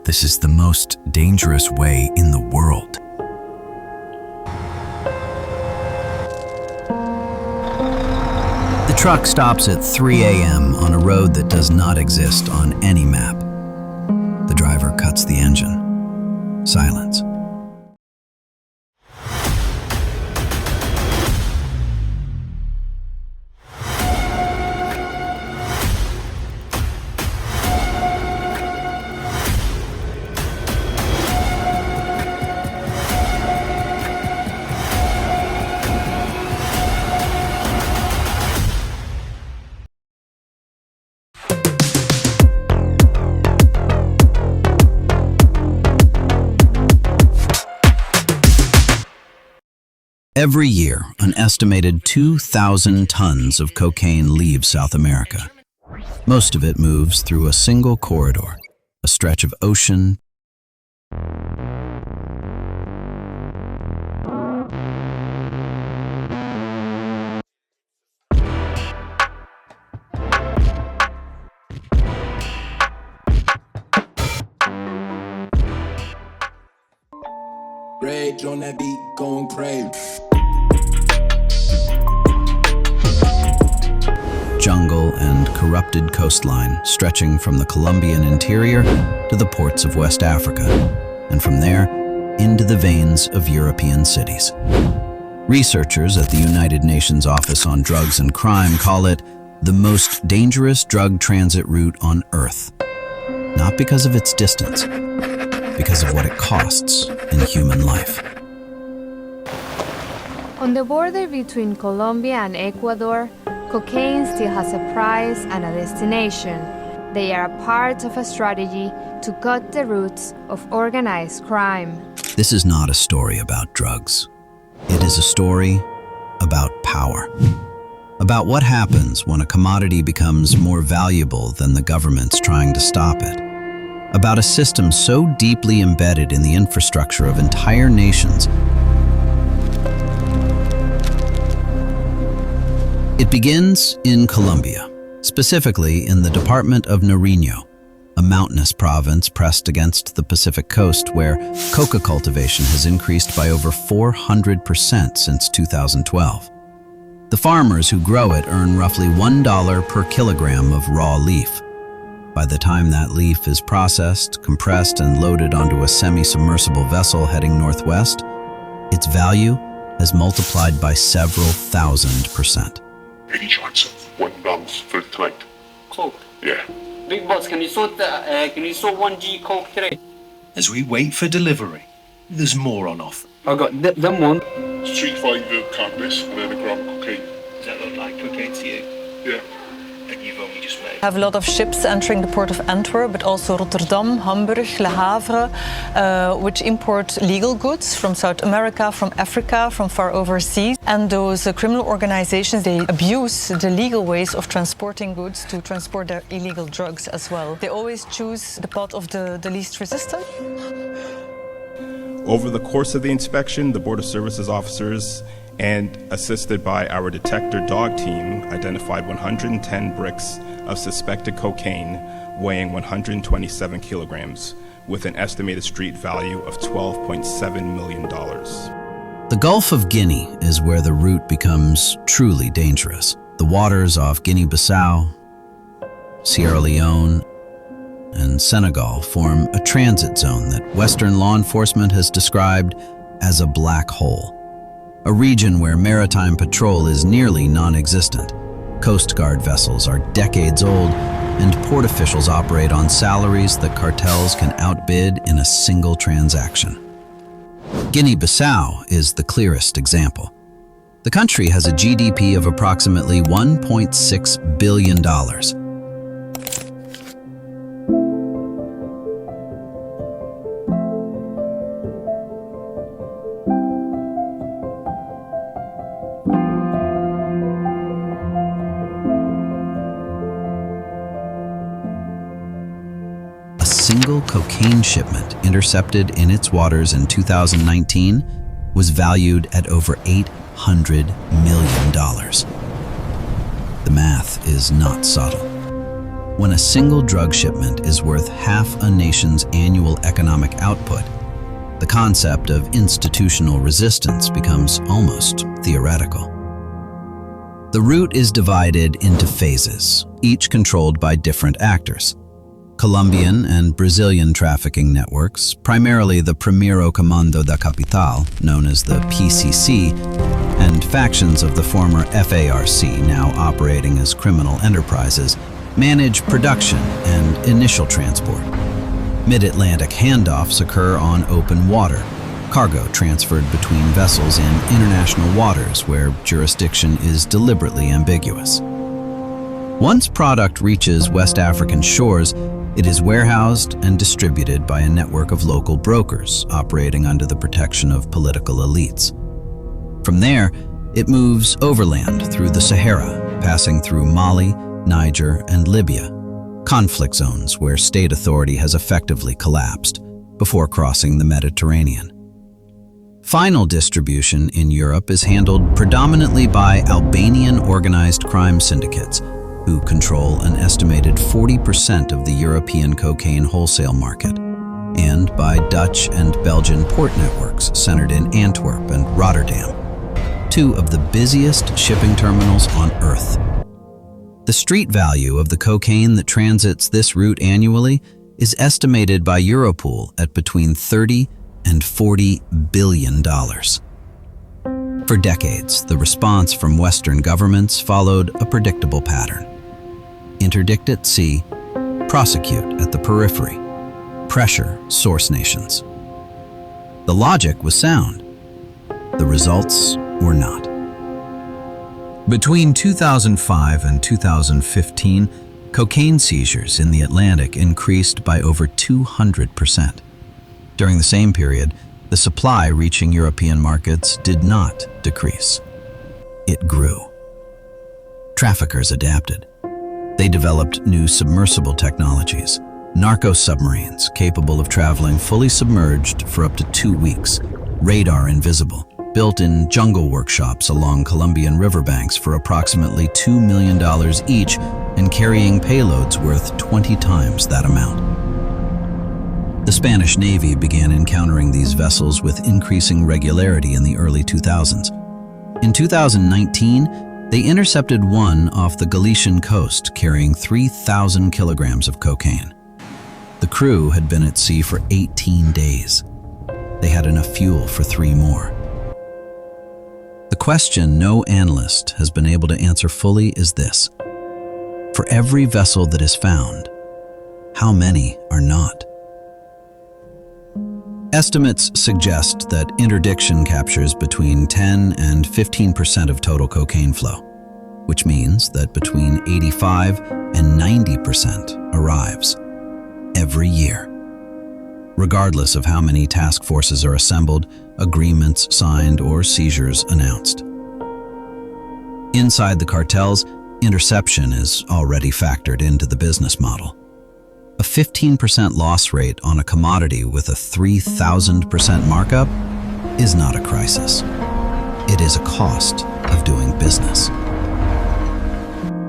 This is the most dangerous way in the world. The truck stops at 3 a.m. on a road that does not exist on any map. The driver cuts the engine. Silence. Every year, an estimated 2,000 tons of cocaine leaves South America. Most of it moves through a single corridor, a stretch of ocean, Rage on that beat, going crazy. jungle and corrupted coastline stretching from the Colombian interior to the ports of West Africa, and from there into the veins of European cities. Researchers at the United Nations Office on Drugs and Crime call it the most dangerous drug transit route on Earth. Not because of its distance, because of what it costs in human life. On the border between Colombia and Ecuador, cocaine still has a price and a destination. They are a part of a strategy to cut the roots of organized crime. This is not a story about drugs. It is a story about power. About what happens when a commodity becomes more valuable than the government's trying to stop it. About a system so deeply embedded in the infrastructure of entire nations. It begins in Colombia, specifically in the department of Nariño, a mountainous province pressed against the Pacific coast where coca cultivation has increased by over 400% since 2012. The farmers who grow it earn roughly $1 per kilogram of raw leaf. By the time that leaf is processed, compressed, and loaded onto a semi-submersible vessel heading northwest, its value has multiplied by several thousand%. Any chance of $1 for tonight? Coke? Yeah. Big boss, can you sort 1G Coke today? As we wait for delivery, there's more on offer. I got them one. Street find the cannabis and then a gram of cocaine. Does that look like cocaine to you? Yeah. And you've only just made. We have a lot of ships entering the port of Antwerp, but also Rotterdam, Hamburg, Le Havre, which import legal goods from South America, from Africa, from far overseas. And those criminal organizations, they abuse the legal ways of transporting goods to transport their illegal drugs as well. They always choose the path of the least resistance. Over the course of the inspection, the Border Services officers and assisted by our detector dog team identified 110 bricks of suspected cocaine weighing 127 kilograms with an estimated street value of $12.7 million. The Gulf of Guinea is where the route becomes truly dangerous. The waters off Guinea-Bissau, Sierra Leone, and Senegal form a transit zone that Western law enforcement has described as a black hole. A region where maritime patrol is nearly non-existent. Coast Guard vessels are decades old, and port officials operate on salaries that cartels can outbid in a single transaction. Guinea-Bissau is the clearest example. The country has a GDP of approximately $1.6 billion. A single cocaine shipment intercepted in its waters in 2019 was valued at over $800 million. The math is not subtle. when a single drug shipment is worth half a nation's annual economic output, the concept of institutional resistance becomes almost theoretical. The route is divided into phases, each controlled by different actors. Colombian and Brazilian trafficking networks, primarily the Primeiro Comando da Capital, known as the PCC, and factions of the former FARC, now operating as criminal enterprises, manage production and initial transport. Mid-Atlantic handoffs occur on open water, cargo transferred between vessels in international waters where jurisdiction is deliberately ambiguous. Once product reaches West African shores, it is warehoused and distributed by a network of local brokers operating under the protection of political elites. From there, it moves overland through the Sahara, passing through Mali, Niger, and Libya, conflict zones where state authority has effectively collapsed, before crossing the Mediterranean. Final distribution in Europe is handled predominantly by Albanian organized crime syndicates, who control an estimated 40% of the European cocaine wholesale market, and by Dutch and Belgian port networks centered in Antwerp and Rotterdam, two of the busiest shipping terminals on Earth. The street value of the cocaine that transits this route annually is estimated by Europol at between $30 and $40 billion. For decades, the response from Western governments followed a predictable pattern. Interdict at sea, prosecute at the periphery, pressure source nations. The logic was sound. The results were not. Between 2005 and 2015, cocaine seizures in the Atlantic increased by over 200%. During the same period, the supply reaching European markets did not decrease. It grew. Traffickers adapted. They developed new submersible technologies, narco-submarines capable of traveling fully submerged for up to 2 weeks, radar invisible, built in jungle workshops along Colombian riverbanks for approximately $2 million each and carrying payloads worth 20 times that amount. The Spanish Navy began encountering these vessels with increasing regularity in the early 2000s. In 2019, they intercepted one off the Galician coast carrying 3,000 kilograms of cocaine. The crew had been at sea for 18 days. They had enough fuel for 3 more. The question no analyst has been able to answer fully is this: for every vessel that is found, how many are not? Estimates suggest that interdiction captures between 10 and 15% of total cocaine flow, which means that between 85 and 90% arrives every year. Regardless of how many task forces are assembled, agreements signed, or seizures announced. Inside the cartels, interception is already factored into the business model. A 15% loss rate on a commodity with a 3,000% markup is not a crisis. It is a cost of doing business.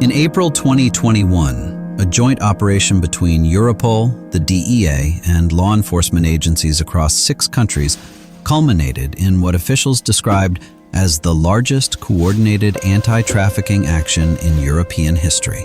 In April 2021, a joint operation between Europol, the DEA, and law enforcement agencies across 6 countries culminated in what officials described as the largest coordinated anti-trafficking action in European history.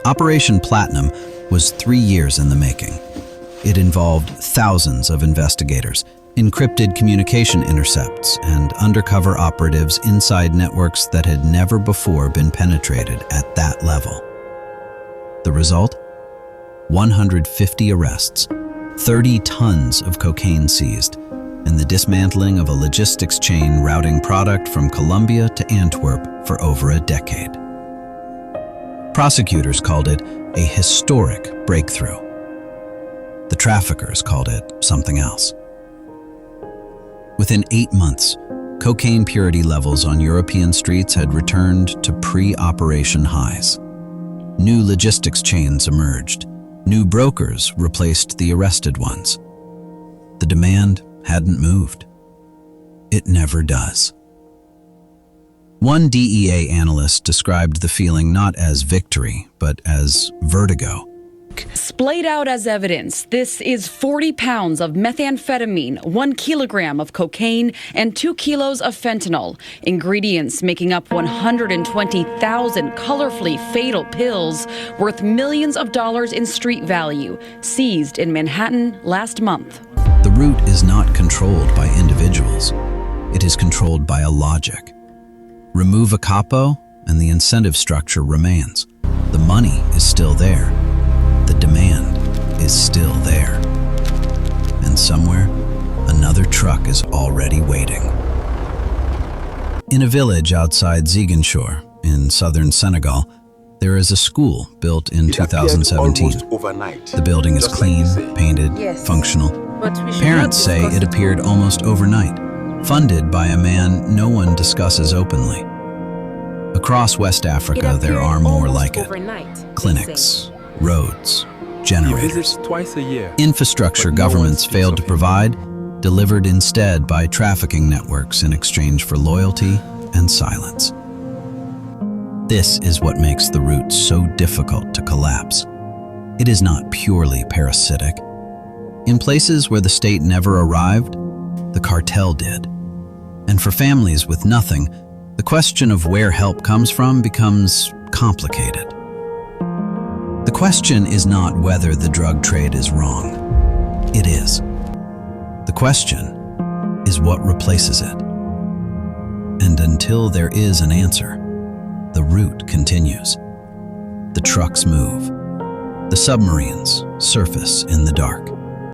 Operation Platinum was 3 years in the making. It involved thousands of investigators, encrypted communication intercepts, and undercover operatives inside networks that had never before been penetrated at that level. The result? 150 arrests, 30 tons of cocaine seized, and the dismantling of a logistics chain routing product from Colombia to Antwerp for over a decade. Prosecutors called it a historic breakthrough. The traffickers called it something else. Within 8 months, cocaine purity levels on European streets had returned to pre-operation highs. New logistics chains emerged. New brokers replaced the arrested ones. The demand hadn't moved. It never does. One DEA analyst described the feeling not as victory, but as vertigo. Splayed out as evidence, this is 40 pounds of methamphetamine, 1 kilogram of cocaine, and 2 kilos of fentanyl. Ingredients making up 120,000 colorfully fatal pills worth millions of dollars in street value, seized in Manhattan last month. The route is not controlled by individuals. It is controlled by a logic. Remove a capo, and the incentive structure remains. The money is still there. The demand is still there. And somewhere, another truck is already waiting. In a village outside Ziguinchor, in southern Senegal, there is a school built in 2017. The building is clean, painted, functional. Parents say it appeared almost overnight, funded by a man no one discusses openly. Across West Africa, there are more like it. Clinics, roads, generators. Infrastructure governments failed to provide, delivered instead by trafficking networks in exchange for loyalty and silence. This is what makes the route so difficult to collapse. It is not purely parasitic. In places where the state never arrived, the cartel did. And for families with nothing, the question of where help comes from becomes complicated. The question is not whether the drug trade is wrong. It is. The question is what replaces it. And until there is an answer, the route continues. The trucks move. The submarines surface in the dark.